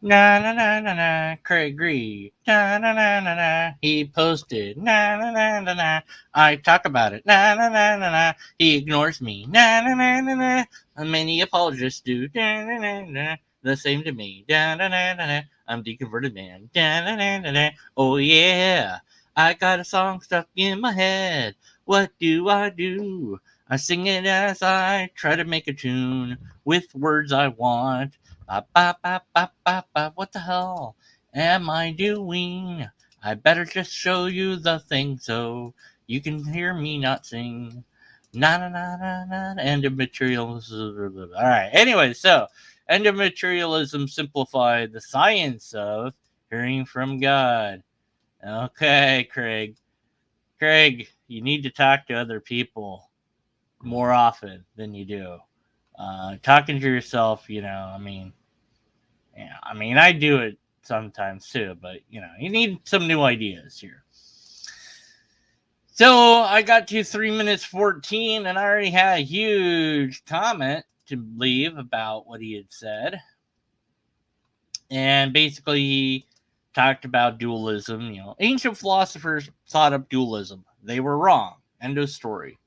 Na na na na na, Craig Reed. Na na na na na, he posted. Na na na na na, I talk about it. Na na na na na, he ignores me. Na na na na na, many apologists do. Na na na na, the same to me. Na na na na na, I'm deconverted man. Na na na na na, oh yeah, I got a song stuck in my head. What do I do? I sing it as I try to make a tune with words I want. Ba, ba, ba, ba, ba, ba. What the hell am I doing? I better just show you the thing so you can hear me not sing. Na na na na na. End of materialism. All right. Anyway, so end of materialism simplified the science of hearing from God. Okay, Craig. Craig, you need to talk to other people more often than you do. Talking to yourself, I mean, yeah, I mean, I do it sometimes too, but you need some new ideas here. So I got to 3 minutes 14, and I already had a huge comment to leave about what he had said, and basically he talked about dualism. Ancient philosophers thought up dualism. They were wrong. End of story.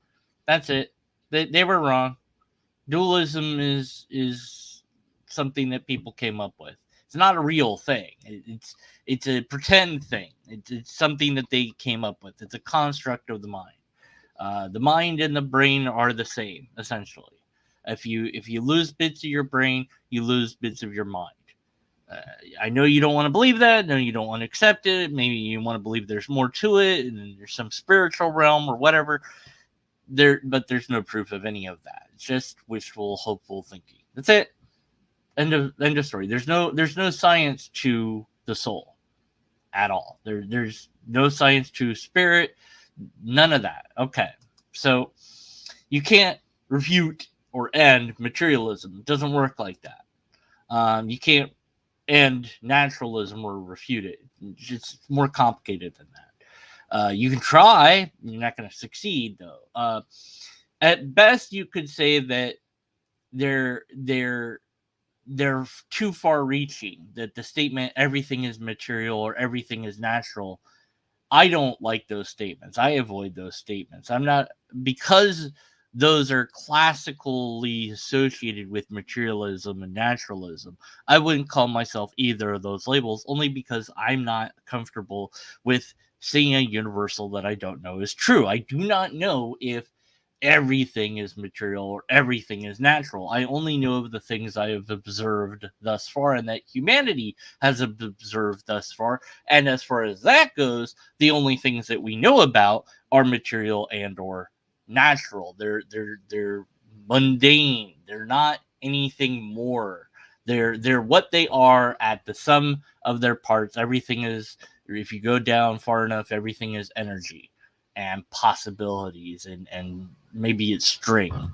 That's it. They were wrong. Dualism is something that people came up with. It's not a real thing. It's a pretend thing. It's something that they came up with. It's a construct of the mind. The mind and the brain are the same essentially. If you lose bits of your brain, you lose bits of your mind. Uh, I know you don't want to believe that. No, you don't want to accept it. Maybe you want to believe there's more to it, and there's some spiritual realm or whatever but there's no proof of any of that. It's just wishful, hopeful thinking. That's it. End of story. There's no science to the soul at all. There's no science to spirit. None of that. Okay, so you can't refute or end materialism. It doesn't work like that. You can't end naturalism or refute it. It's more complicated than that. You can try. You're not going to succeed though. At best, you could say that they're they're they're too far reaching. That the statement "everything is material" or "everything is natural." I don't like those statements. I avoid those statements. I'm not because those are classically associated with materialism and naturalism. I wouldn't call myself either of those labels only because I'm not comfortable with saying a universal that I don't know is true. I do not know if everything is material or everything is natural. I only know of the things I have observed thus far and that humanity has observed thus far. And as far as that goes, the only things that we know about are material and or natural. They're mundane. They're not anything more. They're what they are at the sum of their parts. Everything is, if you go down far enough, everything is energy and possibilities and maybe it's string.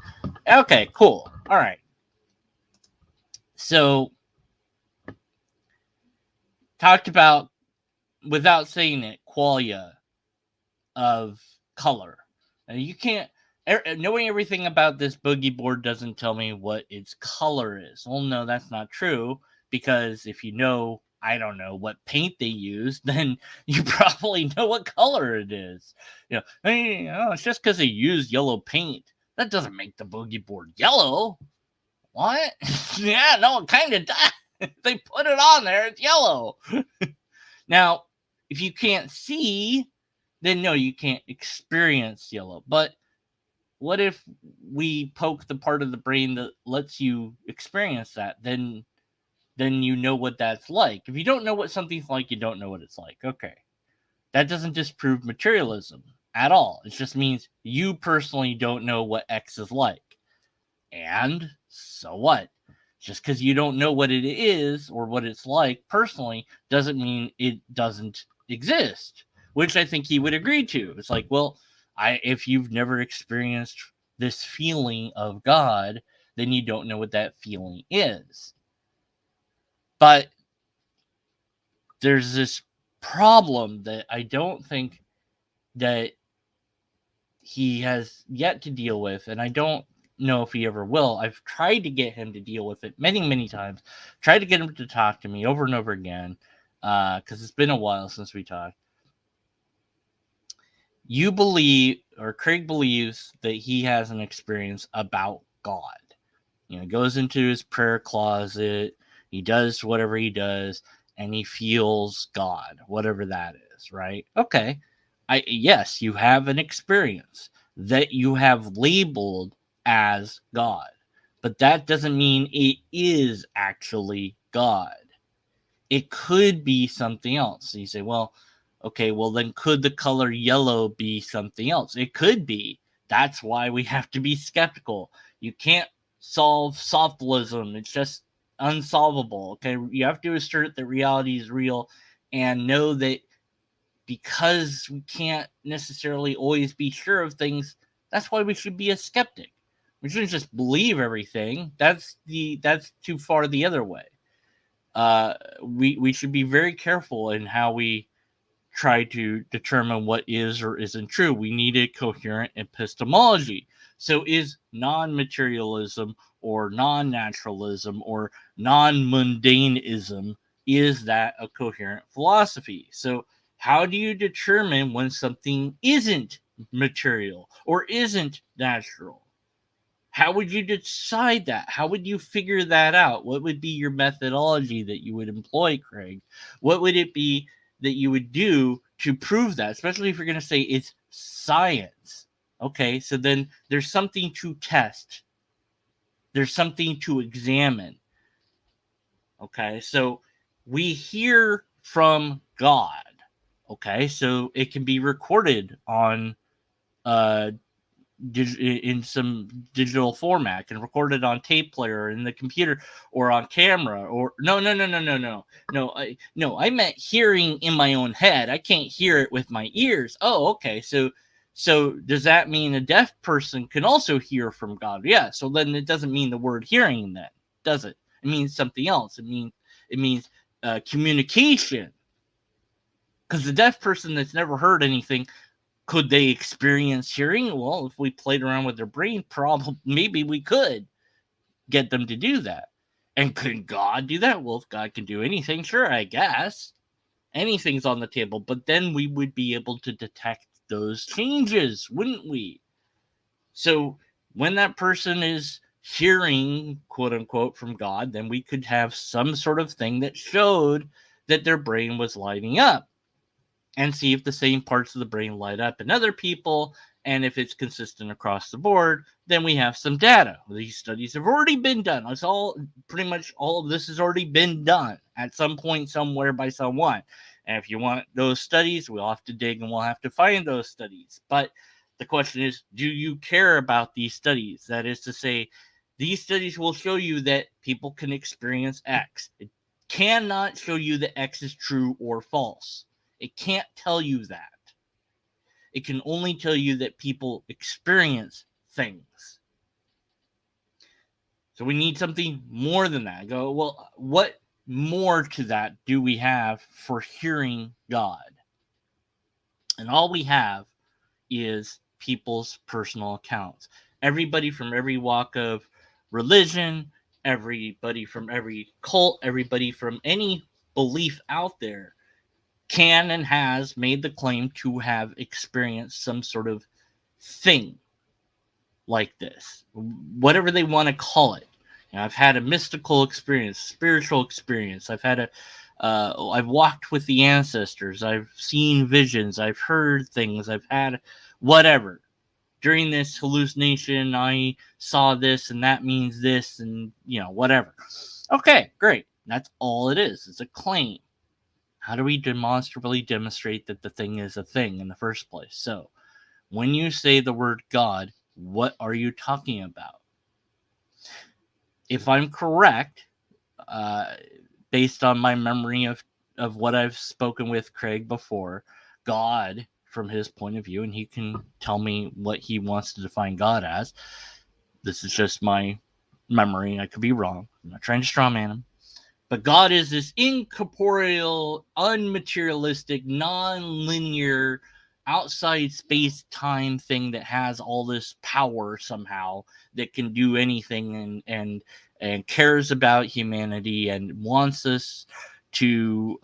Okay, cool. All right. So talked about without saying it, qualia of color. And you can't knowing everything about this boogie board doesn't tell me what its color is. Well, no, that's not true because if you know, I don't know what paint they use, then you probably know what color it is. It's just because they use yellow paint that doesn't make the boogie board yellow. What? Yeah, no, it kind of does. They put it on there; it's yellow. Now, if you can't see, then no, you can't experience yellow. But what if we poke the part of the brain that lets you experience that? Then you know what that's like. If you don't know what something's like, you don't know what it's like. Okay. That doesn't disprove materialism at all. It just means you personally don't know what X is like. And so what? Just because you don't know what it is or what it's like personally doesn't mean it doesn't exist, which I think he would agree to. It's like, well, if you've never experienced this feeling of God, then you don't know what that feeling is. But there's this problem that I don't think that he has yet to deal with, and I don't know if he ever will. I've tried to get him to deal with it many, many times. Tried to get him to talk to me over and over again, because it's been a while since we talked. You believe, or Craig believes, that he has an experience about God. Goes into his prayer closet, he does whatever he does, and he feels God, whatever that is, right? Okay. Yes, you have an experience that you have labeled as God. But that doesn't mean it is actually God. It could be something else. So you say, well, okay, well, then could the color yellow be something else? It could be. That's why we have to be skeptical. You can't solve softism. It's just unsolvable. Okay, you have to assert that reality is real and know that because we can't necessarily always be sure of things, that's why we should be a skeptic. We shouldn't just believe everything. That's too far the other way. We should be very careful in how we try to determine what is or isn't true. We need a coherent epistemology. So, is non materialism or non naturalism or non mundaneism, is that a coherent philosophy? So, how do you determine when something isn't material or isn't natural? How would you decide that? How would you figure that out? What would be your methodology that you would employ, Craig? What would it be that you would do to prove that, especially if you're going to say it's science? Okay, so then there's something to test, there's something to examine. Okay, so we hear from God. Okay, so it can be recorded on uh, in some digital format, and recorded on tape player in the computer or on camera. Or no, I meant hearing in my own head. I can't hear it with my ears. Oh, okay. So does that mean a deaf person can also hear from God? Yeah. So then it doesn't mean the word hearing, then, does it? It means something else. It means communication. Because the deaf person that's never heard anything, could they experience hearing? Well, if we played around with their brain, probably maybe we could get them to do that. And could God do that? Well, if God can do anything, sure, I guess. Anything's on the table. But then we would be able to detect those changes, wouldn't we? So when that person is hearing, quote unquote, from God, then we could have some sort of thing that showed that their brain was lighting up, and see if the same parts of the brain light up in other people. And if it's consistent across the board, then we have some data. These studies have already been done. It's all pretty much all of this has already been done at some point, somewhere, by someone. And if you want those studies, we'll have to dig and we'll have to find those studies. But the question is, do you care about these studies? That is to say, these studies will show you that people can experience X. It cannot show you that X is true or false. It can't tell you that. It can only tell you that people experience things. So we need something more than that. Go, well, what more to that do we have for hearing God? And all we have is people's personal accounts. Everybody from every walk of religion, everybody from every cult, everybody from any belief out there can and has made the claim to have experienced some sort of thing like this, whatever they want to call it. I've had a mystical experience, spiritual experience. I've walked with the ancestors. I've seen visions. I've heard things. I've had whatever. During this hallucination, I saw this, and that means this, and whatever. Okay, great. That's all it is. It's a claim. How do we demonstrably demonstrate that the thing is a thing in the first place? So, when you say the word God, what are you talking about? If I'm correct, based on my memory of what I've spoken with Craig before, God, from his point of view, and he can tell me what he wants to define God as. This is just my memory. I could be wrong. I'm not trying to strawman him. But God is this incorporeal, unmaterialistic, non-linear outside space-time thing that has all this power somehow, that can do anything, and cares about humanity and wants us to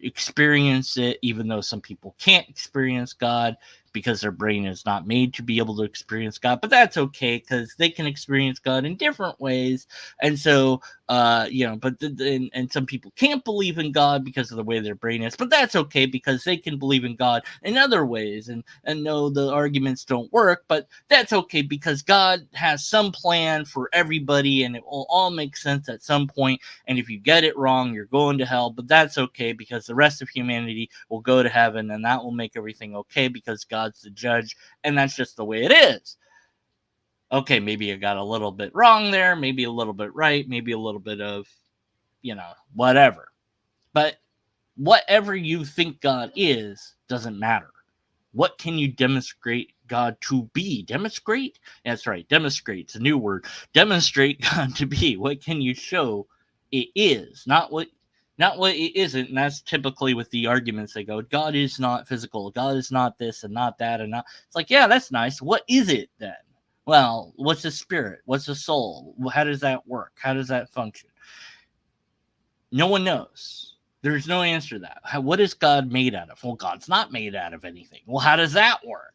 experience it, even though some people can't experience God because their brain is not made to be able to experience God. But that's okay, because they can experience God in different ways. And so, and some people can't believe in God because of the way their brain is, but that's okay, because they can believe in God in other ways, and no, the arguments don't work, but that's okay, because God has some plan for everybody, and it will all make sense at some point. And if you get it wrong, you're going to hell, but that's okay, because the rest of humanity will go to heaven, and that will make everything okay, because God's the judge, and that's just the way it is. Okay, maybe I got a little bit wrong there, maybe a little bit right, maybe a little bit of, whatever. But whatever you think God is doesn't matter. What can you demonstrate God to be? Demonstrate? That's right, demonstrate. It's a new word. Demonstrate God to be. What can you show it is? Not what it isn't. And that's typically with the arguments they go, God is not physical, God is not this and not that, and not. It's like, yeah, that's nice. What is it then? Well, what's the spirit? What's the soul? How does that work? How does that function? No one knows. There's no answer to that. What is God made out of? Well, God's not made out of anything. Well, how does that work?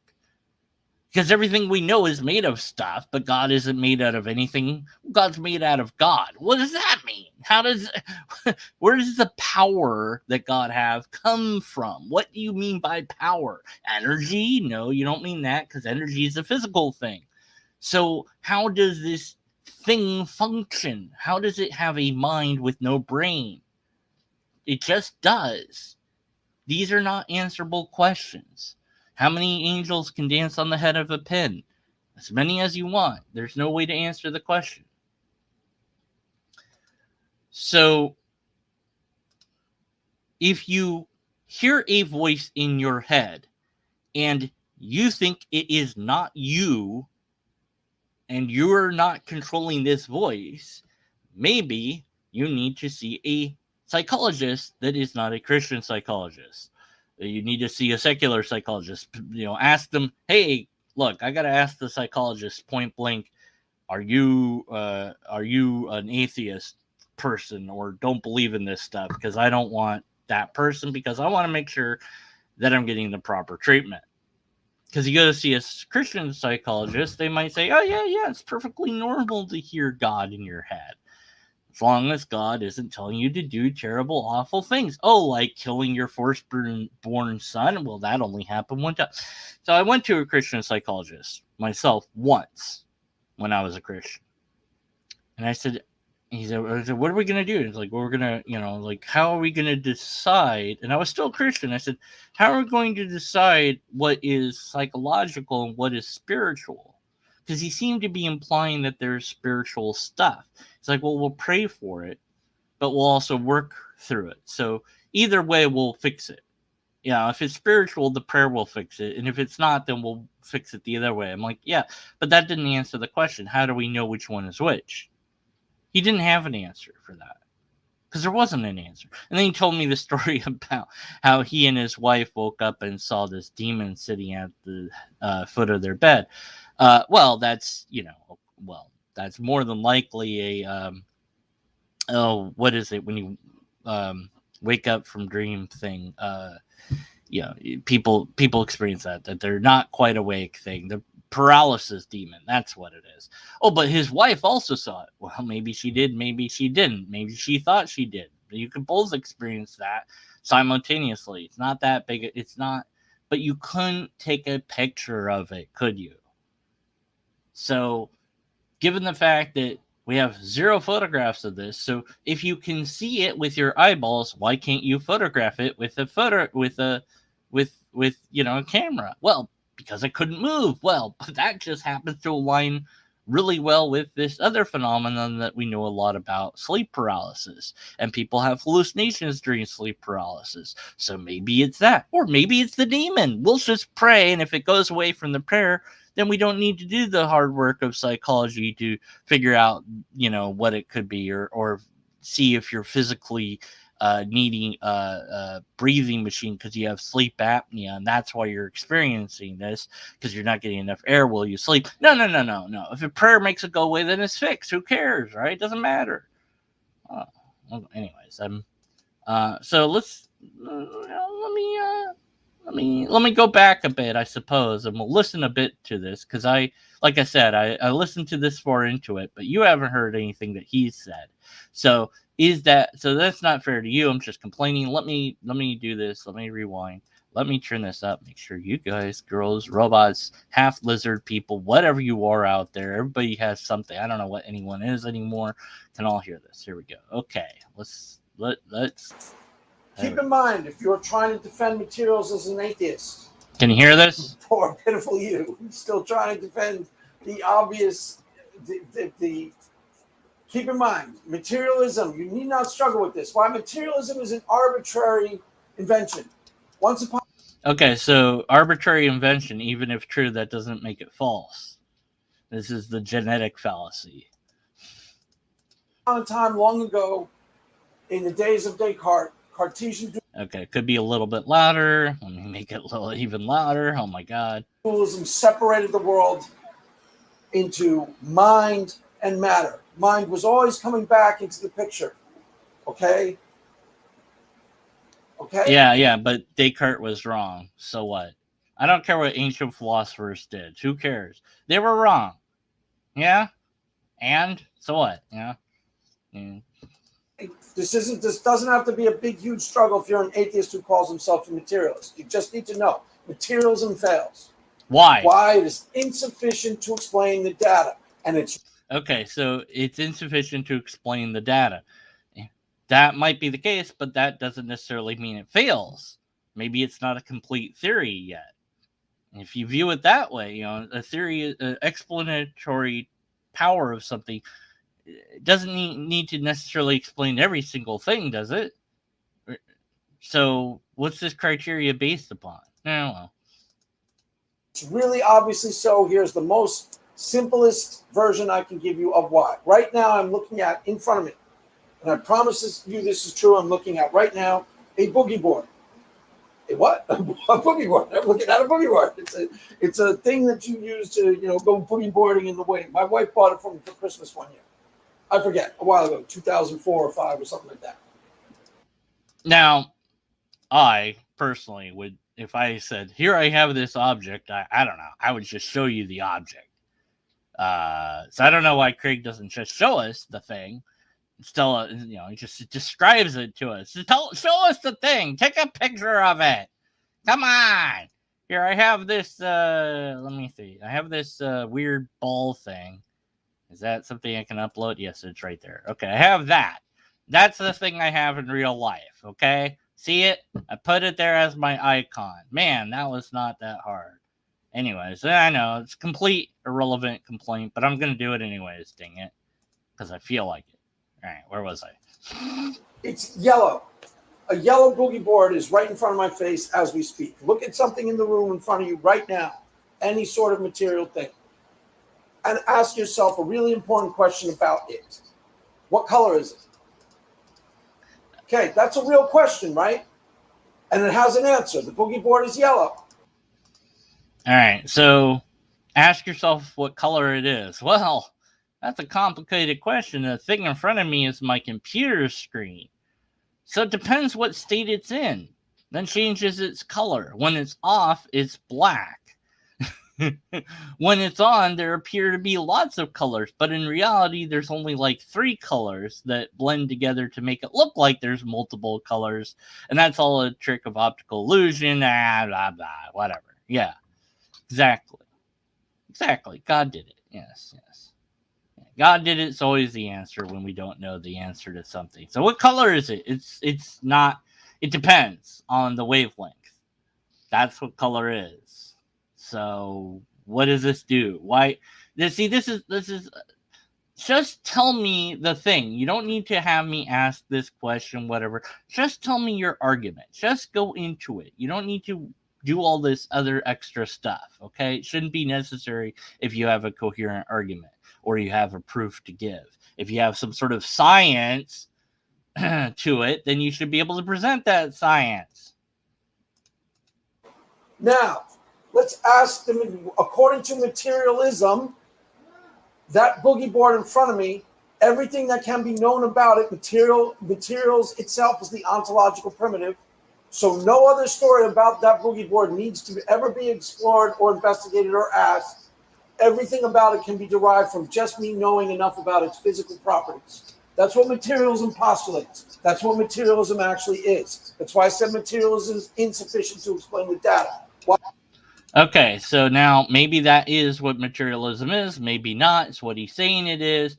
Because everything we know is made of stuff, but God isn't made out of anything. God's made out of God. What does that mean? Where does the power that God have come from? What do you mean by power? Energy? No, you don't mean that, because energy is a physical thing. So how does this thing function? How does it have a mind with no brain? It just does. These are not answerable questions. How many angels can dance on the head of a pin? As many as you want. There's no way to answer the question. So, if you hear a voice in your head and you think it is not you, and you're not controlling this voice, maybe you need to see a psychologist that is not a Christian psychologist. You need to see a secular psychologist. Ask them, hey, look, I got to ask the psychologist point blank, are you an atheist person, or don't believe in this stuff? Because I don't want that person, because I want to make sure that I'm getting the proper treatment. Because you go to see a Christian psychologist, they might say, oh, yeah, it's perfectly normal to hear God in your head, as long as God isn't telling you to do terrible, awful things. Oh, like killing your firstborn son? Well, that only happened one time. So I went to a Christian psychologist myself once when I was a Christian. And I said, what are we going to do? It's like, well, we're going to, how are we going to decide? And I was still a Christian. I said, how are we going to decide what is psychological and what is spiritual? Because he seemed to be implying that there's spiritual stuff. It's like, well, we'll pray for it, but we'll also work through it. So either way, we'll fix it. If it's spiritual, the prayer will fix it. And if it's not, then we'll fix it the other way. I'm like, yeah, but that didn't answer the question. How do we know which one is which? He didn't have an answer for that, because there wasn't an answer. And then he told me the story about how he and his wife woke up and saw this demon sitting at the foot of their bed. That's that's more than likely a what is it when you wake up from dream thing? People experience that they're not quite awake thing. The paralysis demon, that's what it is. Oh, but his wife also saw it. Well, maybe she did, maybe she didn't, maybe she thought she did. You could both experience that simultaneously. It's not that big. It's not, but you couldn't take a picture of it, could you? So, given the fact that we have 0 photographs of this, so if you can see it with your eyeballs, why can't you photograph it with a camera? Well, because I couldn't move. Well, that just happens to align really well with this other phenomenon that we know a lot about, sleep paralysis. And people have hallucinations during sleep paralysis. So maybe it's that, or maybe it's the demon. We'll just pray, and if it goes away from the prayer, then we don't need to do the hard work of psychology to figure out, what it could be, or see if you're physically needing a breathing machine because you have sleep apnea, and that's why you're experiencing this, because you're not getting enough air while you sleep. No. If a prayer makes it go away, then it's fixed. Who cares, right? It doesn't matter. Anyways, so let me go back a bit, I suppose, and we'll listen a bit to this, because like I said, I listened to this far into it, but you haven't heard anything that he said. So that's not fair to you. I'm just complaining. Let me do this. Let me rewind. Let me turn this up. Make sure you guys, girls, robots, half lizard people, whatever you are out there, everybody has something. I don't know what anyone is anymore. Can all hear this? Here we go. Okay, let's. Keep in mind, if you're trying to defend materials as an atheist, can you hear this? Poor pitiful you, still trying to defend the obvious. Keep in mind, materialism. You need not struggle with this. Why materialism is an arbitrary invention. Once upon. Okay, so arbitrary invention, even if true, that doesn't make it false. This is the genetic fallacy. A time long ago, in the days of Descartes, Cartesian. Okay, could be a little bit louder. Let me make it a little even louder. Oh my God. Dualism separated the world into mind and matter. Mind was always coming back into the picture. Okay? Yeah, but Descartes was wrong. So what? I don't care what ancient philosophers did. Who cares? They were wrong. Yeah? And? So what? Yeah? This doesn't have to be a big, huge struggle if you're an atheist who calls himself a materialist. You just need to know materialism fails. Why? Why? It is insufficient to explain the data. And it's okay, so it's insufficient to explain the data. That might be the case, but that doesn't necessarily mean it fails. Maybe it's not a complete theory yet. If you view it that way, a theory, explanatory power of something, it doesn't need to necessarily explain every single thing, does it? So what's this criteria based upon? Well, it's really obviously so. Here's the most simplest version I can give you of why. Right now, I'm looking at in front of me, and I promise you this is true. I'm looking at right now a boogie board. A what? A boogie board. I'm looking at a boogie board. It's a thing that you use to go boogie boarding in the wind. My wife bought it for me for Christmas one year. I forget, a while ago, 2004 or 5 or something like that. Now, I personally would, if I said, here I have this object, I don't know, I would just show you the object. So I don't know why Craig doesn't just show us the thing. Still, he just describes it to us. Show us the thing. Take a picture of it. Come on. Here, I have this, let me see. I have this weird ball thing. Is that something I can upload? Yes, it's right there. Okay, I have that. That's the thing I have in real life, okay? See it? I put it there as my icon. Man, that was not that hard. Anyways, I know, it's complete irrelevant complaint, but I'm going to do it anyways, dang it. Because I feel like it. All right, where was I? It's yellow. A yellow boogie board is right in front of my face as we speak. Look at something in the room in front of you right now. Any sort of material thing. And ask yourself a really important question about it. What color is it? Okay, that's a real question, right? And it has an answer. The boogie board is yellow. All right, so ask yourself what color it is. Well, that's a complicated question. The thing in front of me is my computer screen. So it depends what state it's in. Then changes its color. When it's off, it's black. When it's on, there appear to be lots of colors, but in reality, there's only like 3 colors that blend together to make it look like there's multiple colors, and that's all a trick of optical illusion, blah, blah, whatever. Yeah, exactly. God did it. Yes. God did it. It's always the answer when we don't know the answer to something. So what color is it? It's not, it depends on the wavelength. That's what color is. So what does this do? Why? This is just tell me the thing. You don't need to have me ask this question, whatever. Just tell me your argument. Just go into it. You don't need to do all this other extra stuff, okay? It shouldn't be necessary if you have a coherent argument or you have a proof to give. If you have some sort of science, to it, then you should be able to present that science. Now, let's ask them, according to materialism, that boogie board in front of me, everything that can be known about it, materials itself is the ontological primitive. So no other story about that boogie board needs to ever be explored or investigated or asked. Everything about it can be derived from just me knowing enough about its physical properties. That's what materialism postulates. That's what materialism actually is. That's why I said materialism is insufficient to explain the data. Why? Okay, so now maybe that is what materialism is, maybe not. It's what he's saying it is.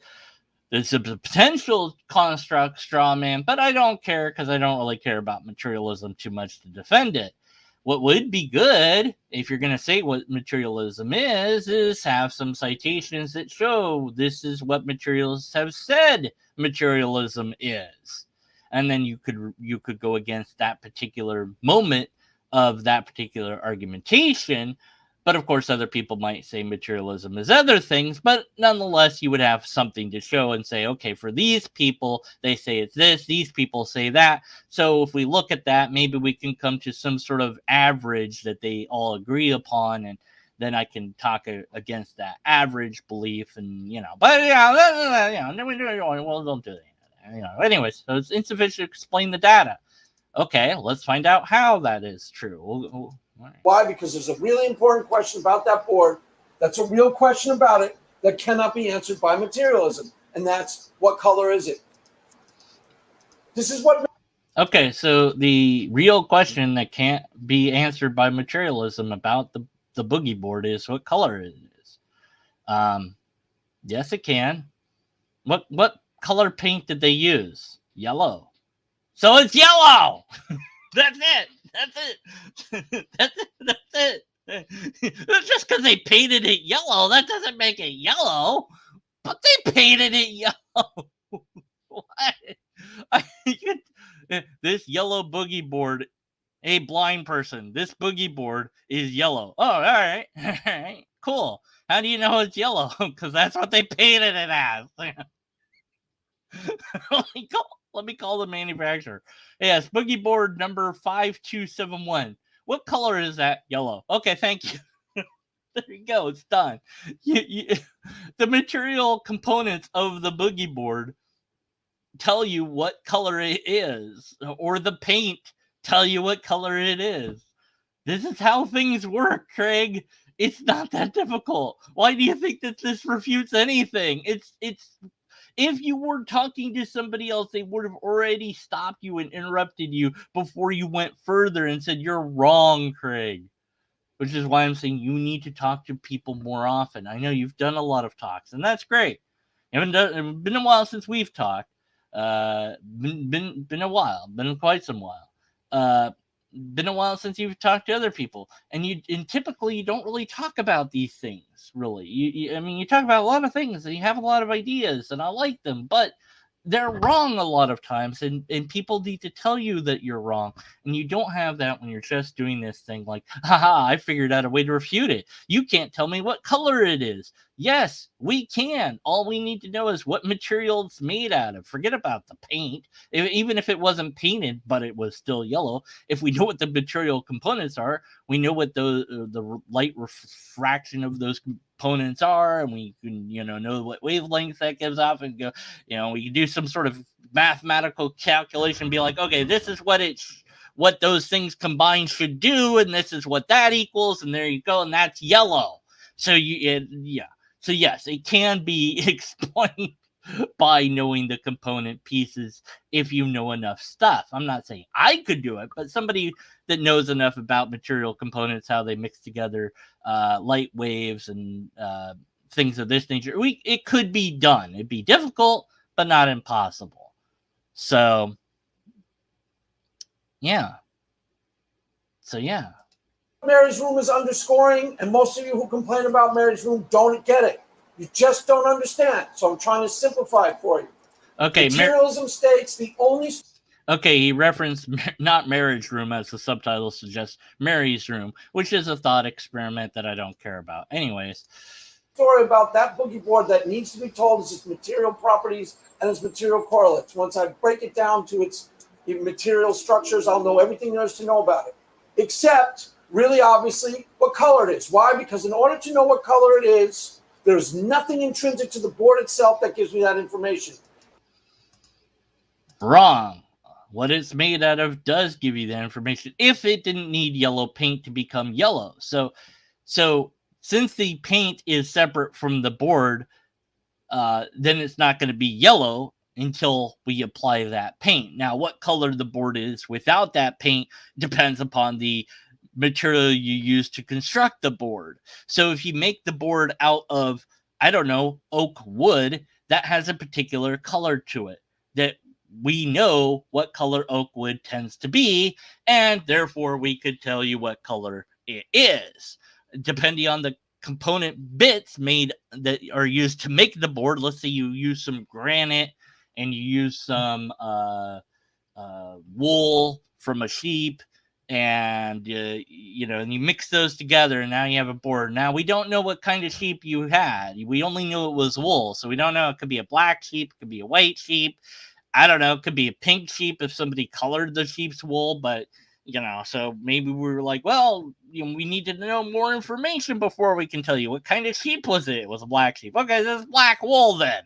It's a potential construct straw man, but I don't care because I don't really care about materialism too much to defend it. What would be good, if you're going to say what materialism is have some citations that show this is what materialists have said materialism is. And then you could go against that particular moment of that particular argumentation. But of course, other people might say materialism is other things, but nonetheless, you would have something to show and say, okay, for these people, they say it's this, these people say that. So if we look at that, maybe we can come to some sort of average that they all agree upon, and then I can talk against that average belief, and but well, don't do that. Anyways, so it's insufficient to explain the data. Okay, let's find out how that is true. Why? Because there's a really important question about that board. That's a real question about it that cannot be answered by materialism. And that's, what color is it? This is what... Okay, so the real question that can't be answered by materialism about the boogie board is what color it is. Yes, it can. What color paint did they use? Yellow. So it's yellow! That's it. That's it. Just because they painted it yellow, that doesn't make it yellow. But they painted it yellow. What? This yellow boogie board, a blind person, this boogie board is yellow. Oh, all right. All right. Cool. How do you know it's yellow? Because that's what they painted it as. Let me call the manufacturer. Yes, boogie board number 5271. What color is that? Yellow. Okay, thank you. There you go. It's done. The material components of the boogie board tell you what color it is, or the paint tell you what color it is. This is how things work, Craig. It's not that difficult. Why do you think that this refutes anything? It's if you were talking to somebody else, they would have already stopped you and interrupted you before you went further and said, you're wrong, Craig. Which is why I'm saying you need to talk to people more often. I know you've done a lot of talks, and that's great. It's been a while since we've talked. Been a while. Been quite some while. Been a while since you've talked to other people, and typically you don't really talk about these things. Really, you talk about a lot of things, and you have a lot of ideas, and I like them, but they're wrong a lot of times, and people need to tell you that you're wrong, and you don't have that when you're just doing this thing like, haha, I figured out a way to refute it. You can't tell me what color it is. Yes, we can. All we need to know is what material it's made out of. Forget about the paint. Even if it wasn't painted, but it was still yellow, if we know what the material components are, we know what the light refraction of those components are, and we can know what wavelengths that gives off, and go, we can do some sort of mathematical calculation, be like, okay, this is what those things combined should do, and this is what that equals, and there you go, and that's yellow. So so yes, it can be explained by knowing the component pieces if you know enough stuff. I'm not saying I could do it, but somebody that knows enough about material components, how they mix together light waves and things of this nature, it could be done. It'd be difficult, but not impossible. So, yeah. Mary's Room is underscoring, and most of you who complain about Mary's Room don't get it. You just don't understand. So I'm trying to simplify it for you. Okay. Materialism states the only... Okay, he referenced not Marriage Room, as the subtitle suggests, Mary's Room, which is a thought experiment that I don't care about. Anyways, story about that boogie board that needs to be told is its material properties and its material correlates. Once I break it down to its material structures, I'll know everything there is to know about it, except really obviously what color it is. Why? Because in order to know what color it is, there's nothing intrinsic to the board itself that gives me that information. Wrong. What it's made out of does give you that information if it didn't need yellow paint to become yellow. So since the paint is separate from the board, then it's not going to be yellow until we apply that paint. Now, what color the board is without that paint depends upon the material you use to construct the board. So if you make the board out of, I don't know, oak wood, that has a particular color to it that we know what color oak wood tends to be, and therefore we could tell you what color it is. Depending on the component bits made that are used to make the board, let's say you use some granite and you use some wool from a sheep, and and you mix those together, and now you have a board. Now we don't know what kind of sheep you had. We only knew it was wool, so we don't know. It could be a black sheep, it could be a white sheep. I don't know. It could be a pink sheep if somebody colored the sheep's wool, but so maybe we were like, well, we need to know more information before we can tell you what kind of sheep was it. It was a black sheep. Okay, this is black wool then.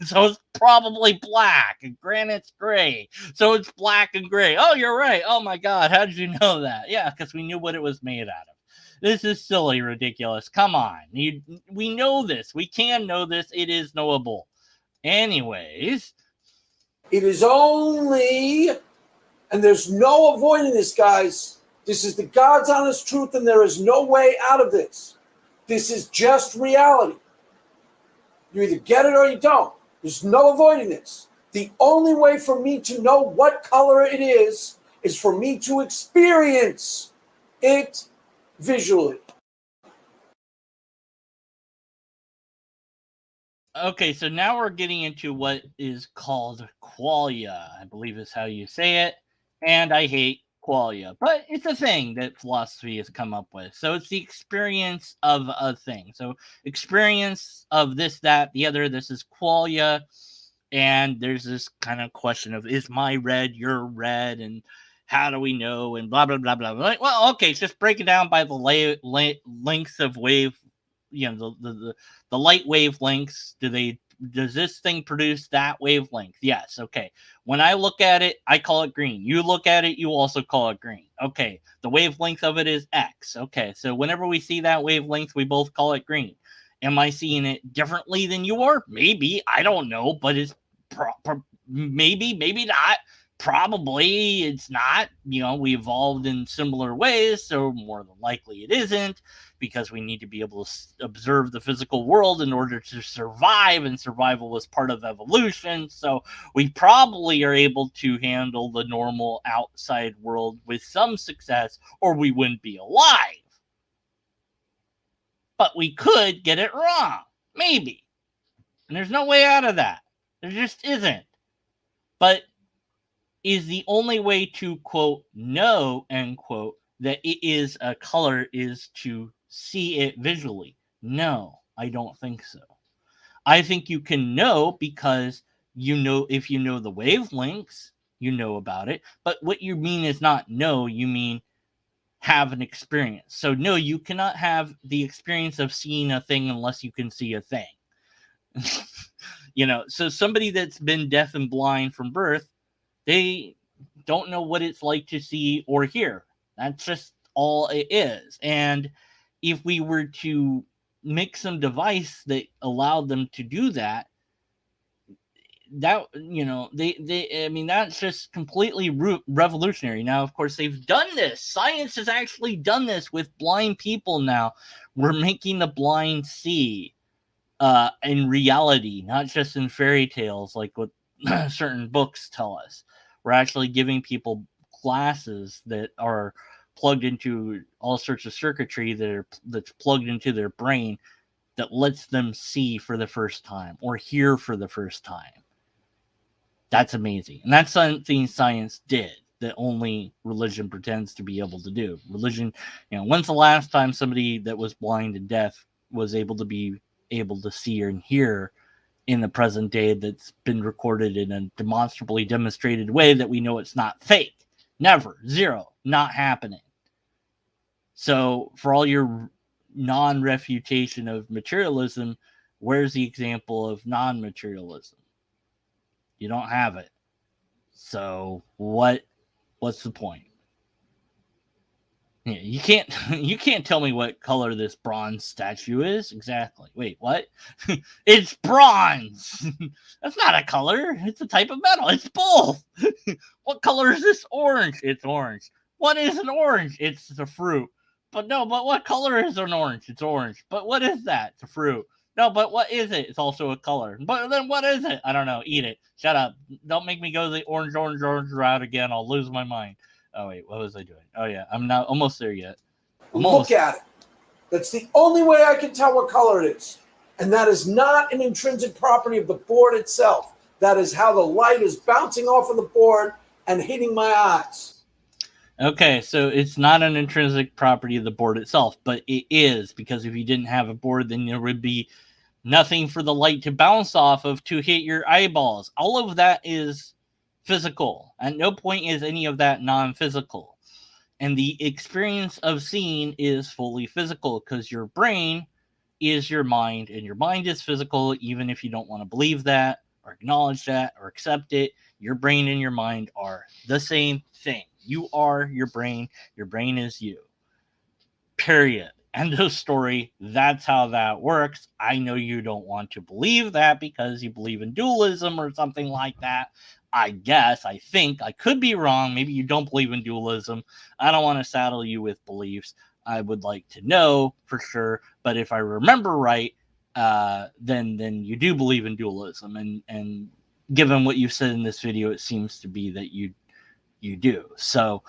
So it's probably black, and granite's gray. So it's black and gray. Oh, you're right. Oh my God, how did you know that? Yeah, because we knew what it was made out of. This is silly, ridiculous. Come on. We know this. We can know this. It is knowable. Anyways. It is only, and there's no avoiding this, guys. This is the God's honest truth, and there is no way out of this. This is just reality. You either get it or you don't. There's no avoiding this. The only way for me to know what color it is for me to experience it visually. Okay, so now we're getting into what is called qualia, I believe is how you say it. And I hate qualia, but it's a thing that philosophy has come up with. So it's the experience of a thing. So experience of this, that, the other. This is qualia. And there's this kind of question of, is my red your red? And how do we know? And blah, blah, blah, blah. Well, okay, it's just break it down by the lengths of wave, the light wavelengths. Does this thing produce that wavelength? Yes. Okay. When I look at it, I call it green. You look at it, you also call it green. Okay. The wavelength of it is X. Okay. So whenever we see that wavelength, we both call it green. Am I seeing it differently than you are? Maybe. I don't know, but it's maybe not. Probably it's not. We evolved in similar ways, so more than likely it isn't, because we need to be able to observe the physical world in order to survive, and survival was part of evolution. So we probably are able to handle the normal outside world with some success, or we wouldn't be alive. But we could get it wrong. Maybe. And there's no way out of that. There just isn't. But is the only way to, quote, know, end quote, that it is a color is to see it visually? No, I don't think so. I think you can know because if you know the wavelengths, you know about it. But what you mean is not know, you mean have an experience. So no, you cannot have the experience of seeing a thing unless you can see a thing. So somebody that's been deaf and blind from birth, they don't know what it's like to see or hear. That's just all it is. And if we were to make some device that allowed them to do that, that's just completely revolutionary. Now, of course, they've done this. Science has actually done this with blind people now. We're making the blind see in reality, not just in fairy tales like what certain books tell us. We're actually giving people glasses that are plugged into all sorts of circuitry that's plugged into their brain that lets them see for the first time or hear for the first time. That's amazing. And that's something science did that only religion pretends to be able to do. Religion, when's the last time somebody that was blind and deaf was able to be able to see and hear in the present day that's been recorded in a demonstrably demonstrated way that we know it's not fake. Never. Zero. Not happening. So for all your non-refutation of materialism, where's the example of non-materialism? You don't have it. So what's the point? Yeah, you can't tell me what color this bronze statue is exactly. Wait, what? It's bronze. That's not a color. It's a type of metal. It's both. What color is this? Orange. It's orange. What is an orange? It's a fruit. But what color is an orange? It's orange. But what is that? It's a fruit. No, but what is it? It's also a color. But then what is it? I don't know. Eat it. Shut up. Don't make me go the orange route again. I'll lose my mind. Oh wait, what was I doing? Oh yeah, I'm not almost there yet. Look at it. That's the only way I can tell what color it is. And that is not an intrinsic property of the board itself. That is how the light is bouncing off of the board and hitting my eyes. Okay, so it's not an intrinsic property of the board itself, but it is, because if you didn't have a board, then there would be nothing for the light to bounce off of to hit your eyeballs. All of that is physical. At no point is any of that non-physical. And the experience of seeing is fully physical, because your brain is your mind, and your mind is physical, even if you don't want to believe that or acknowledge that or accept it. Your brain and your mind are the same thing. You are your brain is you. Period. End of story. That's how that works. I know you don't want to believe that because you believe in dualism or something like that. I guess, I think, I could be wrong. Maybe you don't believe in dualism. I don't want to saddle you with beliefs. I would like to know for sure. But if I remember right, then you do believe in dualism. And given what you've said in this video, it seems to be that you do. So,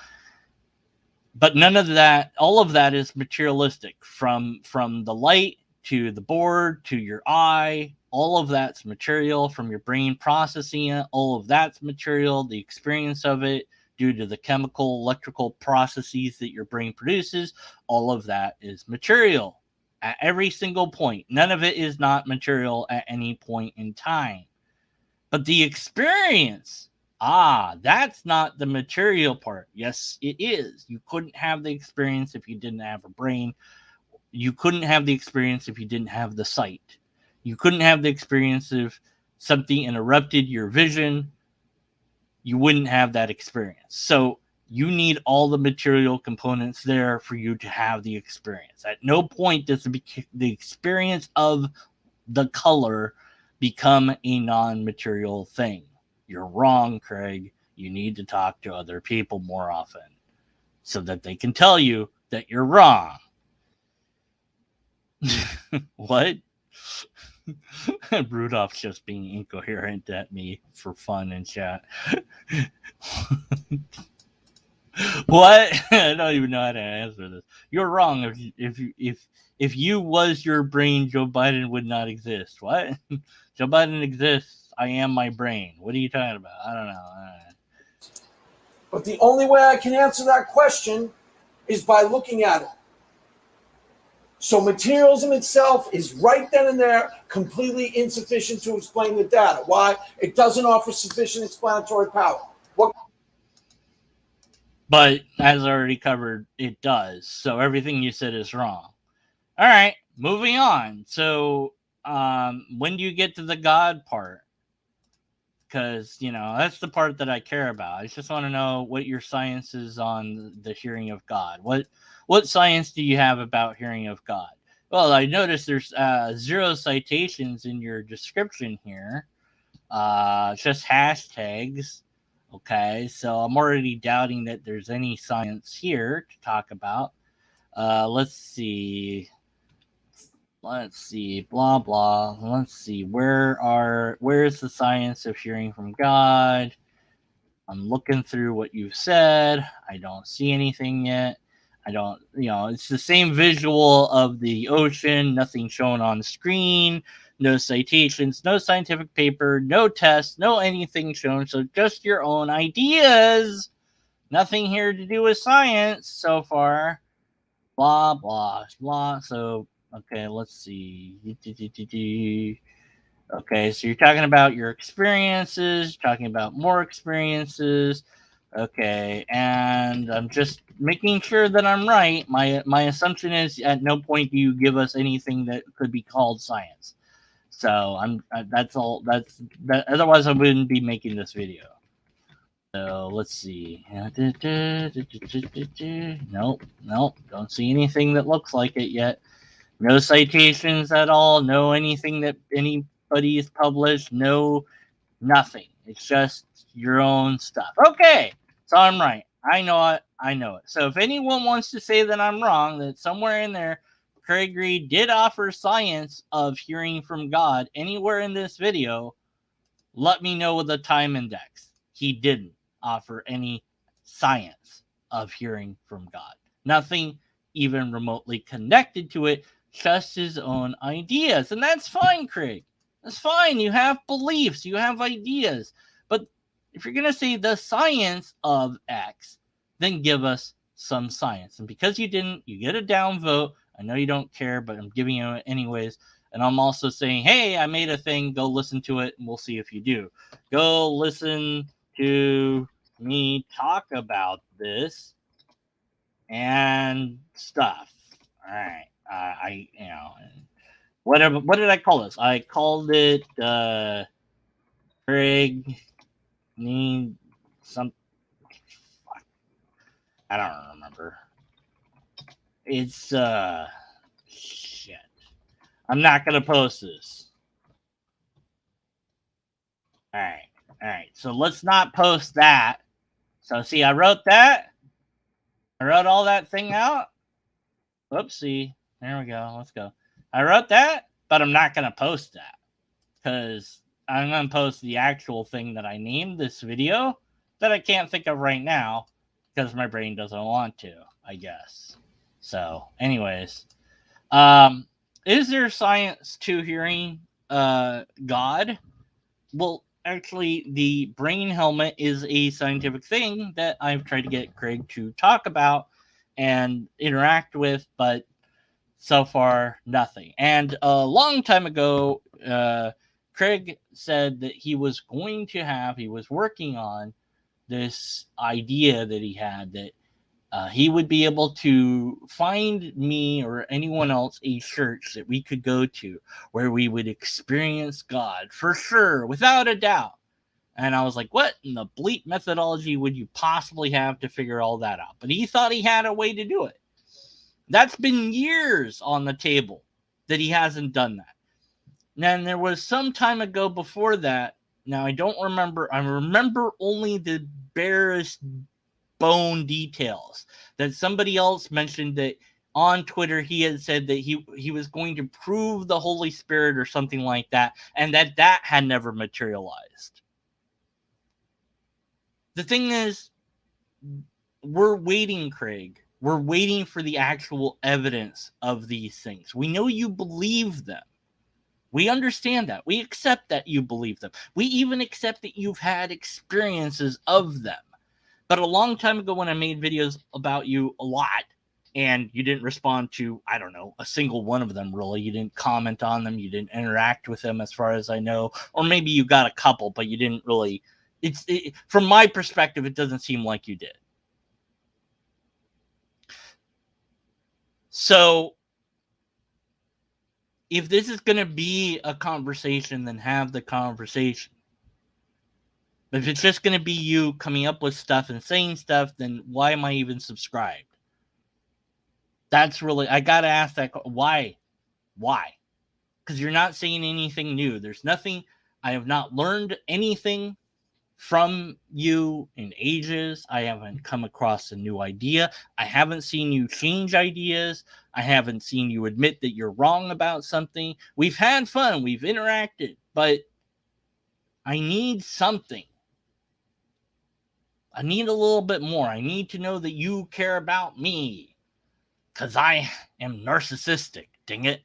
but none of that, all of that is materialistic, from the light to the board to your eye. All of that's material, from your brain processing it. All of that's material. The experience of it, due to the chemical, electrical processes that your brain produces, all of that is material at every single point. None of it is not material at any point in time. But the experience, that's not the material part. Yes, it is. You couldn't have the experience if you didn't have a brain. You couldn't have the experience if you didn't have the sight. You couldn't have the experience if something interrupted your vision. You wouldn't have that experience. So you need all the material components there for you to have the experience. At no point does the experience of the color become a non-material thing. You're wrong, Craig. You need to talk to other people more often so that they can tell you that you're wrong. What? Rudolph's just being incoherent at me for fun in chat. What? I don't even know how to answer this. You're wrong. If you was your brain, Joe Biden would not exist. What? Joe Biden exists. I am my brain. What are you talking about? I don't know. But the only way I can answer that question is by looking at it. So materialism itself is right then and there completely insufficient to explain the data. Why? It doesn't offer sufficient explanatory power. But as I already covered, it does. So everything you said is wrong. All right, moving on. So when do you get to the God part? Because, that's the part that I care about. I just want to know what your science is on the hearing of God. What science do you have about hearing of God? Well, I noticed there's 0 citations in your description here. Just hashtags. Okay, so I'm already doubting that there's any science here to talk about. Let's see, blah, blah. Let's see, where's the science of hearing from God? I'm looking through what you've said. I don't see anything yet. I don't, it's the same visual of the ocean, nothing shown on the screen, no citations, no scientific paper, no tests, no anything shown. So just your own ideas. Nothing here to do with science so far. Blah, blah, blah. So Okay, let's see. Okay, so you're talking about your experiences, talking about more experiences. Okay, and I'm just making sure that I'm right. My assumption is at no point do you give us anything that could be called science. So I'm that's all. That's that. Otherwise, I wouldn't be making this video. So let's see. Nope, nope. Don't see anything that looks like it yet. No citations at all. No anything that anybody's published. No nothing. It's just your own stuff. Okay, so I'm right. I know it. I know it. So if anyone wants to say that I'm wrong, that somewhere in there, Craig Reed did offer science of hearing from God anywhere in this video, let me know with the time index. He didn't offer any science of hearing from God. Nothing even remotely connected to it, just his own ideas. And that's fine, Craig. That's fine. You have beliefs, you have ideas. But if you're going to say the science of X, then give us some science. And because you didn't, you get a down vote. I know you don't care, but I'm giving you it anyways. And I'm also saying, hey, I made a thing. Go listen to it, and we'll see if you do. Go listen to me talk about this and stuff. All right. Whatever. What did I call this? I called it Craig need some. I don't remember. It's shit. I'm not gonna post this. All right. All right. So let's not post that. So see, I wrote that. I wrote all that thing out. Whoopsie. There we go. Let's go. I wrote that, but I'm not going to post that because I'm going to post the actual thing that I named this video that I can't think of right now because my brain doesn't want to, I guess. So, anyways, is there science to hearing God? Well, actually, the brain helmet is a scientific thing that I've tried to get Craig to talk about and interact with, but so far, nothing. And a long time ago, Craig said that he was working on this idea that he had that he would be able to find me or anyone else a church that we could go to where we would experience God for sure, without a doubt. And I was like, what in the bleep methodology would you possibly have to figure all that out? But he thought he had a way to do it. That's been years on the table that he hasn't done that. Then there was some time ago before that. Now I don't remember. I remember only the barest bone details that somebody else mentioned that on Twitter he had said that he was going to prove the Holy Spirit or something like that, and that had never materialized. The thing is, we're waiting, Craig. We're waiting for the actual evidence of these things. We know you believe them. We understand that. We accept that you believe them. We even accept that you've had experiences of them. But a long time ago, when I made videos about you a lot, and you didn't respond to, I don't know, a single one of them, really. You didn't comment on them. You didn't interact with them, as far as I know. Or maybe you got a couple, but you didn't really. From my perspective, it doesn't seem like you did. So if this is going to be a conversation, then have the conversation. If it's just going to be you coming up with stuff and saying stuff, then why am I even subscribed? That's really, I got to ask that. Why? Why? Because you're not saying anything new. There's nothing, I have not learned anything from you in ages. I haven't come across a new idea. I haven't seen you change ideas. I haven't seen you admit that you're wrong about something. We've had fun. We've interacted, but I need something. I need a little bit more. I need to know that you care about me because I am narcissistic. Dang it.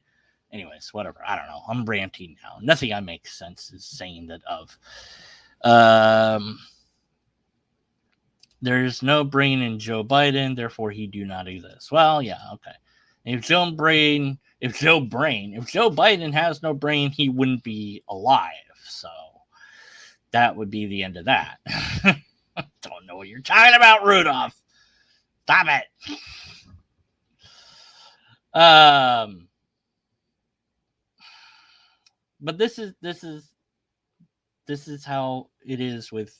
Anyways, whatever. I don't know. I'm ranting now. Nothing I make sense is saying that of. There's no brain in Joe Biden, therefore he do not exist. Well, yeah, okay. If Joe Biden has no brain, he wouldn't be alive. So that would be the end of that. Don't know what you're talking about, Rudolph. Stop it. But this is how it is with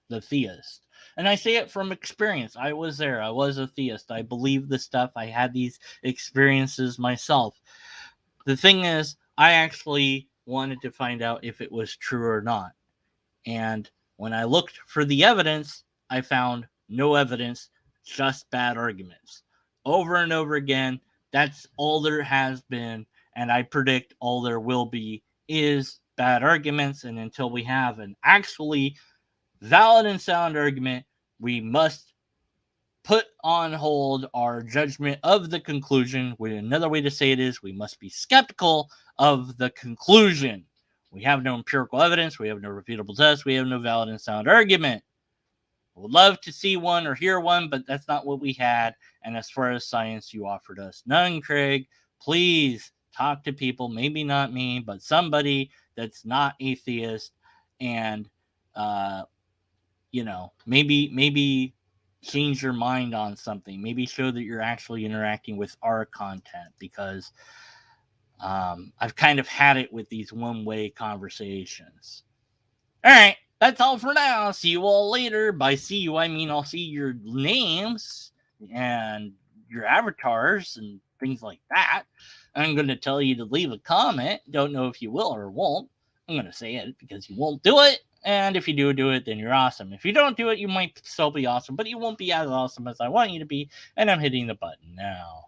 the theist. And I say it from experience. I was there. I was a theist. I believed this stuff. I had these experiences myself. The thing is, I actually wanted to find out if it was true or not. And when I looked for the evidence, I found no evidence, just bad arguments. Over and over again, that's all there has been. And I predict all there will be is bad arguments. And until we have an actually valid and sound argument, we must put on hold our judgment of the conclusion. Another way to say it is we must be skeptical of the conclusion. We have no empirical evidence. We have no refutable test. We have no valid and sound argument. I would love to see one or hear one, but that's not what we had. And as far as science, you offered us none, Craig. Please talk to people, maybe not me, but somebody that's not atheist, and maybe change your mind on something. Maybe show that you're actually interacting with our content, because I've kind of had it with these one-way conversations. All right, that's all for now. See you all later. By see you, I mean I'll see your names and your avatars and things like that. I'm going to tell you to leave a comment. Don't know if you will or won't. I'm going to say it because you won't do it. And if you do it, then you're awesome. If you don't do it, you might still be awesome, but you won't be as awesome as I want you to be. And I'm hitting the button now.